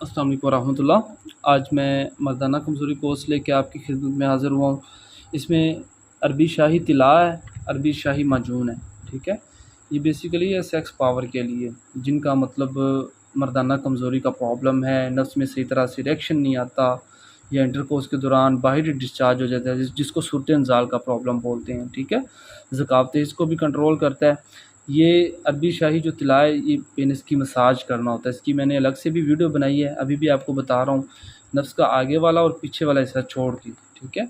السلام علیکم ورحمۃ اللہ۔ آج میں مردانہ کمزوری کورس لے کے آپ کی خدمت میں حاضر ہوا ہوں۔ اس میں عربی شاہی طلاء ہے، عربی شاہی معجون ہے، ٹھیک ہے۔ یہ بیسیکلی ہے سیکس پاور کے لیے، جن کا مطلب مردانہ کمزوری کا پرابلم ہے، نفس میں صحیح طرح سے ریئیکشن نہیں آتا، یا انٹر کورس کے دوران باہری ڈسچارج ہو جاتا ہے، جس کو صورت انزال کا پرابلم بولتے ہیں، ٹھیک ہے۔ ذکاوت اس کو بھی کنٹرول کرتا ہے۔ یہ عربی شاہی جو طلاء ہے، یہ پینس کی مساج کرنا ہوتا ہے۔ اس کی میں نے الگ سے بھی ویڈیو بنائی ہے، ابھی بھی آپ کو بتا رہا ہوں۔ نفس کا آگے والا اور پیچھے والا حصہ چھوڑ کے، ٹھیک ہے،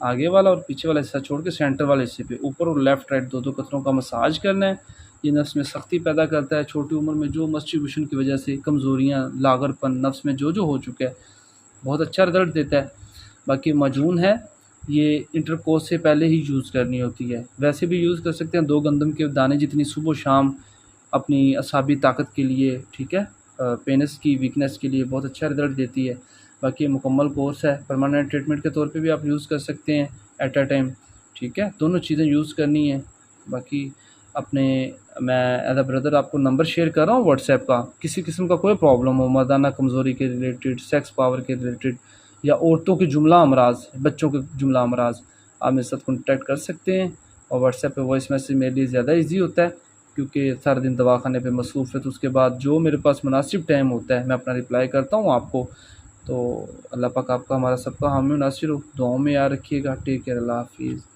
آگے والا اور پیچھے والا حصہ چھوڑ کے سینٹر والے حصے پہ اوپر اور لیفٹ رائٹ دو قطروں کا مساج کرنا ہے۔ یہ نفس میں سختی پیدا کرتا ہے۔ چھوٹی عمر میں جو مسٹربیوشن کی وجہ سے کمزوریاں، لاغر پن نفس میں جو ہو چکا ہے، بہت اچھا رزلٹ دیتا ہے۔ باقی معجون ہے، یہ انٹر کورس سے پہلے ہی یوز کرنی ہوتی ہے۔ ویسے بھی یوز کر سکتے ہیں 2 گندم کے دانے جتنی صبح و شام اپنی اعصابی طاقت کے لیے، ٹھیک ہے، پینس کی ویکنس کے لیے بہت اچھا رزلٹ دیتی ہے۔ باقی مکمل کورس ہے، پرماننٹ ٹریٹمنٹ کے طور پہ بھی آپ یوز کر سکتے ہیں ایٹ اے ٹائم، ٹھیک ہے۔ دونوں چیزیں یوز کرنی ہیں۔ باقی میں ایز اے بردر آپ کو نمبر شیئر کر رہا ہوں واٹس ایپ کا۔ کسی قسم کا کوئی پرابلم ہو، مردانہ کمزوری کے ریلیٹڈ، سیکس پاور کے ریلیٹڈ، یا عورتوں کے جملہ امراض، بچوں کے جملہ امراض، آپ میرے ساتھ کانٹیکٹ کر سکتے ہیں۔ اور واٹس ایپ پہ وائس میسیج میرے لیے زیادہ ایزی ہوتا ہے، کیونکہ سارا دن دواخانے پہ مصروف ہے، تو اس کے بعد جو میرے پاس مناسب ٹائم ہوتا ہے میں اپنا رپلائی کرتا ہوں آپ کو۔ تو اللہ پاک آپ کا، ہمارا سب کا حامی و ناصر ہو۔ دعاؤں میں یاد رکھیے گا۔ ٹیک کیئر، اللہ حافظ۔